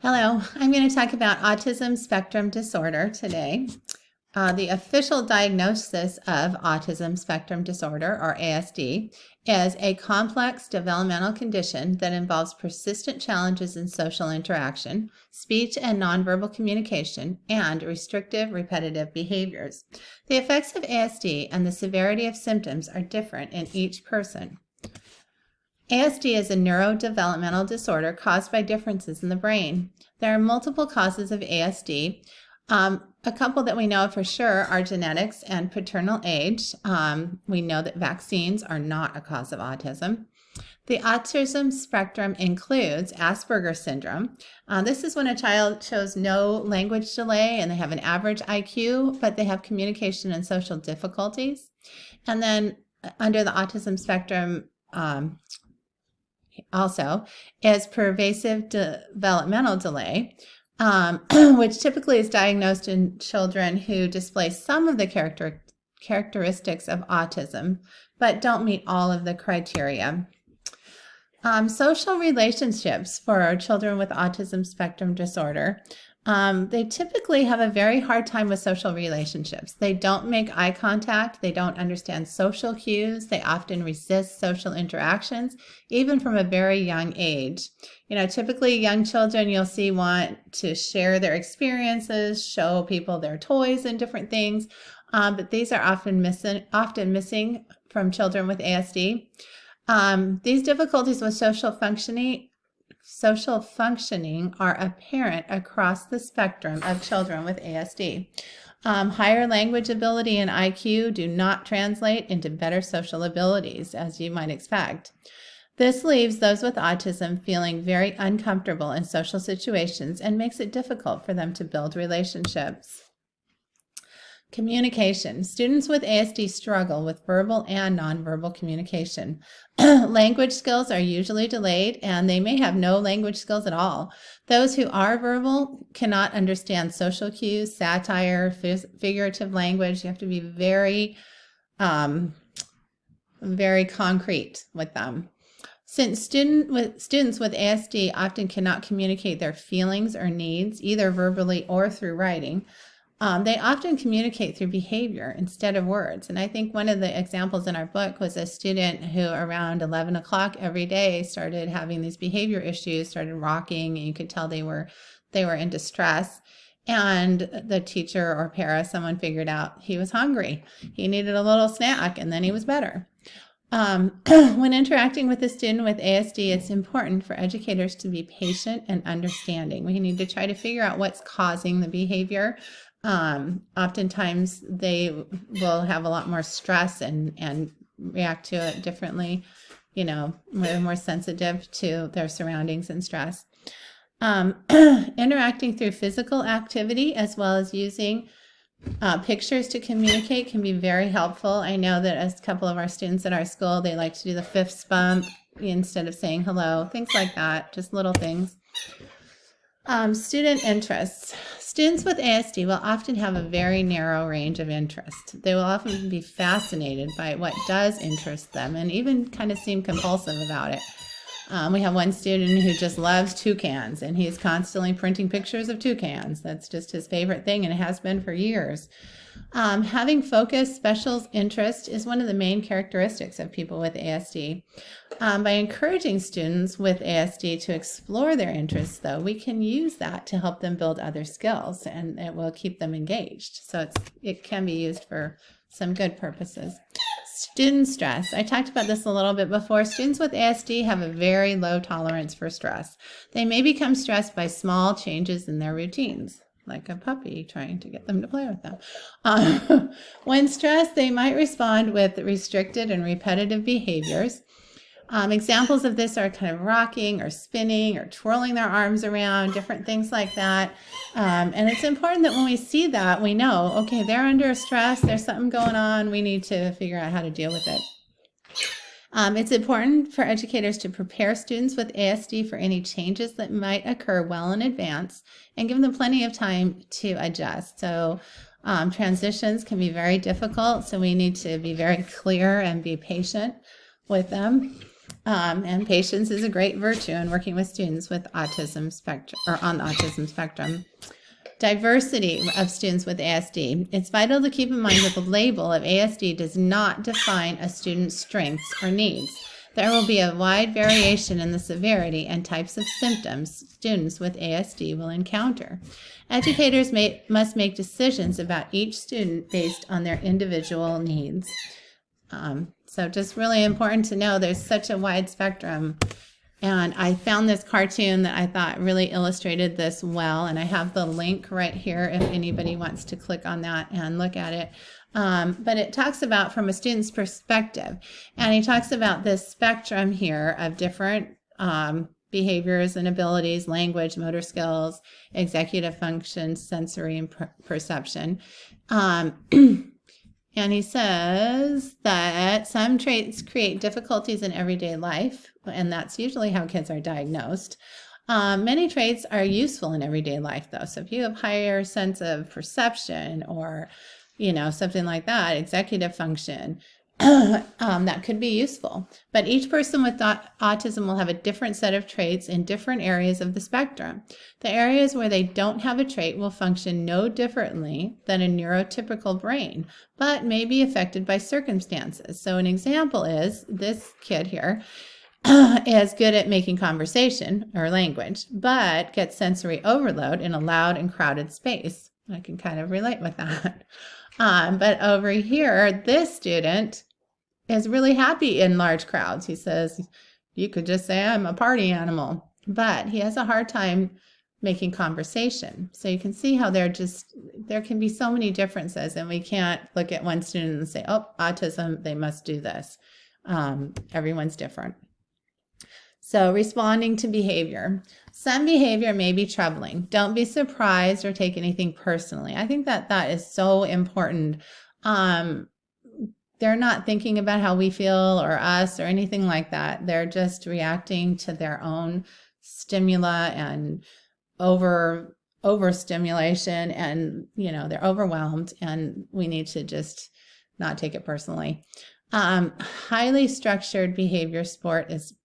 Hello, I'm going to talk about autism spectrum disorder today. The official diagnosis of autism spectrum disorder, or ASD, is a complex developmental condition that involves persistent challenges in social interaction, speech and nonverbal communication, and restrictive repetitive behaviors. The effects of ASD and the severity of symptoms are different in each person. ASD is a neurodevelopmental disorder caused by differences in the brain. There are multiple causes of ASD. A couple that we know for sure are genetics and paternal age. We know that vaccines are not a cause of autism. The autism spectrum includes Asperger's syndrome. This is when a child shows no language delay and they have an average IQ, but they have communication and social difficulties. And then under the autism spectrum, also is pervasive developmental delay, which typically is diagnosed in children who display some of the characteristics of autism, but don't meet all of the criteria. Social relationships for children with autism spectrum disorder. They typically have a very hard time with social relationships. They don't make eye contact. They don't understand social cues. They often resist social interactions, even from a very young age. Typically young children you'll see want to share their experiences, show people their toys and different things, but these are often missing from children with ASD. These difficulties with social functioning are apparent across the spectrum of children with ASD. Higher language ability and IQ do not translate into better social abilities, as you might expect. This leaves those with autism feeling very uncomfortable in social situations and makes it difficult for them to build relationships. Communication. Students with ASD struggle with verbal and nonverbal communication. Language skills are usually delayed, and they may have no language skills at all. Those who are verbal cannot understand social cues, satire, figurative language. You have to be very, very concrete with them. Since students with ASD often cannot communicate their feelings or needs, either verbally or through writing, they often communicate through behavior instead of words. And I think one of the examples in our book was a student who around 11 o'clock every day started having these behavior issues, started rocking, and you could tell they were in distress. And the teacher or someone figured out he was hungry. He needed a little snack, and then he was better. When interacting with a student with ASD, it's important for educators to be patient and understanding. We need to try to figure out what's causing the behavior. Oftentimes they will have a lot more stress and react to it differently. We're more sensitive to their surroundings and stress. Interacting through physical activity as well as using pictures to communicate can be very helpful. I know that as a couple of our students at our school, they like to do the fist bump instead of saying hello, things like that, just little things. Student interests. Students with ASD will often have a very narrow range of interest. They will often be fascinated by what does interest them and even kind of seem compulsive about it. We have one student who just loves toucans, and he's constantly printing pictures of toucans. That's just his favorite thing, and it has been for years. Having focused special interest is one of the main characteristics of people with ASD. By encouraging students with ASD to explore their interests, though, we can use that to help them build other skills, and it will keep them engaged. So it can be used for some good purposes. Student stress. I talked about this a little bit before. Students with ASD have a very low tolerance for stress. They may become stressed by small changes in their routines, like a puppy trying to get them to play with them. When stressed, they might respond with restricted and repetitive behaviors. Examples of this are kind of rocking or spinning or twirling their arms around, different things like that. And it's important that when we see that, we know, okay, they're under stress, there's something going on, we need to figure out how to deal with it. It's important for educators to prepare students with ASD for any changes that might occur well in advance and give them plenty of time to adjust. So transitions can be very difficult, so we need to be very clear and be patient with them. And patience is a great virtue in working with students with autism spectrum or on the autism spectrum. Diversity of students with ASD. It's vital to keep in mind that the label of ASD does not define a student's strengths or needs. There will be a wide variation in the severity and types of symptoms students with ASD will encounter. Educators must make decisions about each student based on their individual needs. So just really important to know there's such a wide spectrum. And I found this cartoon that I thought really illustrated this well, and I have the link right here if anybody wants to click on that and look at it. But it talks about from a student's perspective, and he talks about this spectrum here of different behaviors and abilities, language, motor skills, executive function, sensory, and perception. And he says that some traits create difficulties in everyday life, and that's usually how kids are diagnosed. Many traits are useful in everyday life, though. So if you have higher sense of perception or, something like that, executive function, that could be useful. But each person with autism will have a different set of traits in different areas of the spectrum. The areas where they don't have a trait will function no differently than a neurotypical brain, but may be affected by circumstances. So an example is this kid here is good at making conversation or language, but gets sensory overload in a loud and crowded space. I can kind of relate with that. But over here, this student is really happy in large crowds. He says, you could just say I'm a party animal, but he has a hard time making conversation. So you can see how there can be so many differences, and we can't look at one student and say, oh, autism, they must do this. Everyone's different. So responding to behavior. Some behavior may be troubling. Don't be surprised or take anything personally. I think that is so important. They're not thinking about how we feel or us or anything like that. They're just reacting to their own stimuli and overstimulation, and they're overwhelmed, and we need to just not take it personally. Highly structured behavior support is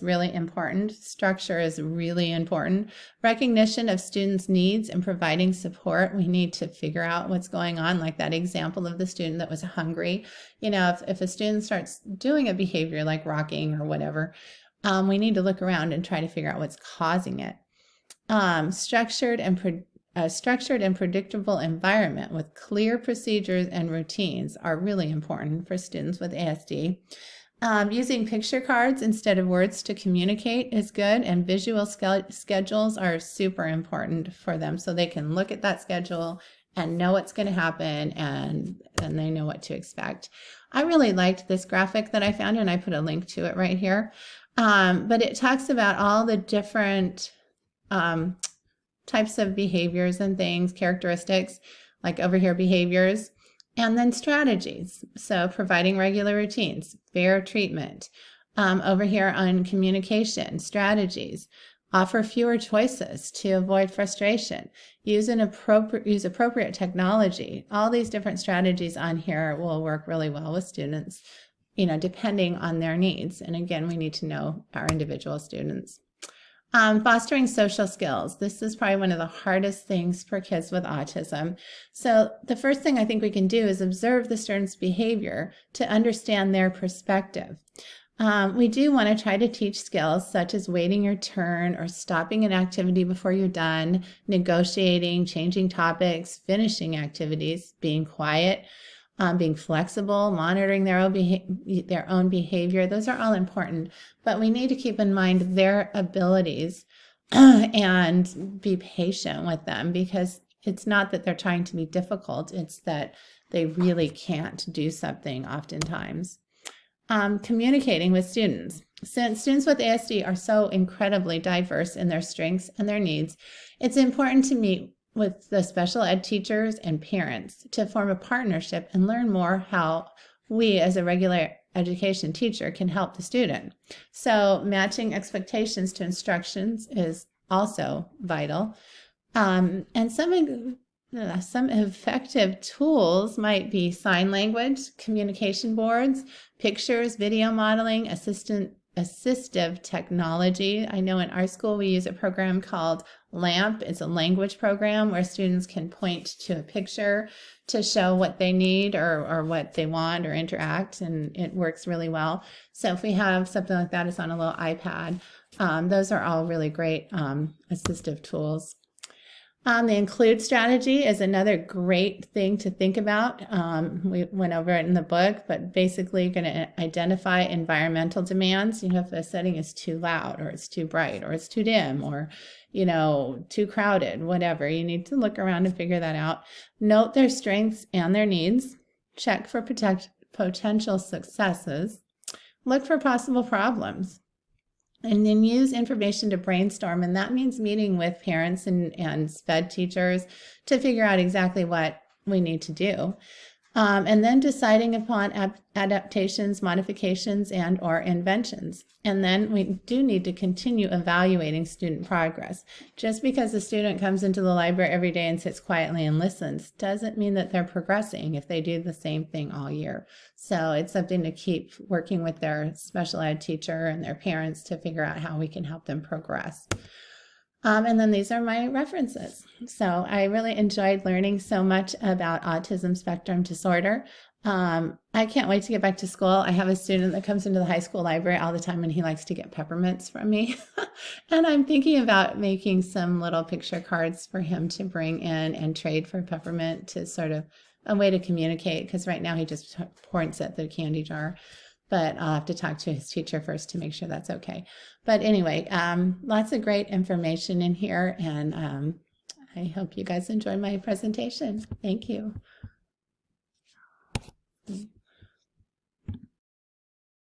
really important. Structure is really important. Recognition of students' needs and providing support. We need to figure out what's going on, like that example of the student that was hungry. If a student starts doing a behavior like rocking or whatever, we need to look around and try to figure out what's causing it. Structured and predictable environment with clear procedures and routines are really important for students with ASD. Using picture cards instead of words to communicate is good, and visual schedules are super important for them so they can look at that schedule and know what's going to happen, and they know what to expect. I really liked this graphic that I found, and I put a link to it right here. But it talks about all the different types of behaviors and things, characteristics, like over here, behaviors. And then strategies, so providing regular routines, fair treatment. Over here on communication, strategies, offer fewer choices to avoid frustration, use appropriate technology. All these different strategies on here will work really well with students, depending on their needs. And again, we need to know our individual students. Fostering social skills. This is probably one of the hardest things for kids with autism. So the first thing I think we can do is observe the student's behavior to understand their perspective. We do want to try to teach skills such as waiting your turn or stopping an activity before you're done, negotiating, changing topics, finishing activities, being quiet, being flexible, monitoring their own behavior. Those are all important, but we need to keep in mind their abilities and be patient with them, because it's not that they're trying to be difficult, it's that they really can't do something oftentimes. Communicating with students. Since students with ASD are so incredibly diverse in their strengths and their needs, it's important to meet with the special ed teachers and parents to form a partnership and learn more how we as a regular education teacher can help the student. So matching expectations to instructions is also vital. And some effective tools might be sign language, communication boards, pictures, video modeling, assistive assistive technology. I know in our school we use a program called LAMP. It's a language program where students can point to a picture to show what they need or what they want or interact, and it works really well. So if we have something like that, it's on a little iPad. Those are all really great assistive tools. The include strategy is another great thing to think about. We went over it in the book, but basically you're going to identify environmental demands. You know, if the setting is too loud or it's too bright or it's too dim or, you know, too crowded, whatever, you need to look around and figure that out. Note their strengths and their needs. Check for potential successes. Look for possible problems. And then use information to brainstorm, and that means meeting with parents and SPED teachers to figure out exactly what we need to do. And then deciding upon adaptations, modifications, and or inventions. And then we do need to continue evaluating student progress. Just because a student comes into the library every day and sits quietly and listens doesn't mean that they're progressing if they do the same thing all year. So it's something to keep working with their special ed teacher and their parents to figure out how we can help them progress. And then these are my references. So I really enjoyed learning so much about autism spectrum disorder. I can't wait to get back to school. I have a student that comes into the high school library all the time and he likes to get peppermints from me. And I'm thinking about making some little picture cards for him to bring in and trade for peppermint to sort of a way to communicate, because right now he just points at the candy jar. But I'll have to talk to his teacher first to make sure that's okay. But anyway, lots of great information in here, and I hope you guys enjoy my presentation. Thank you.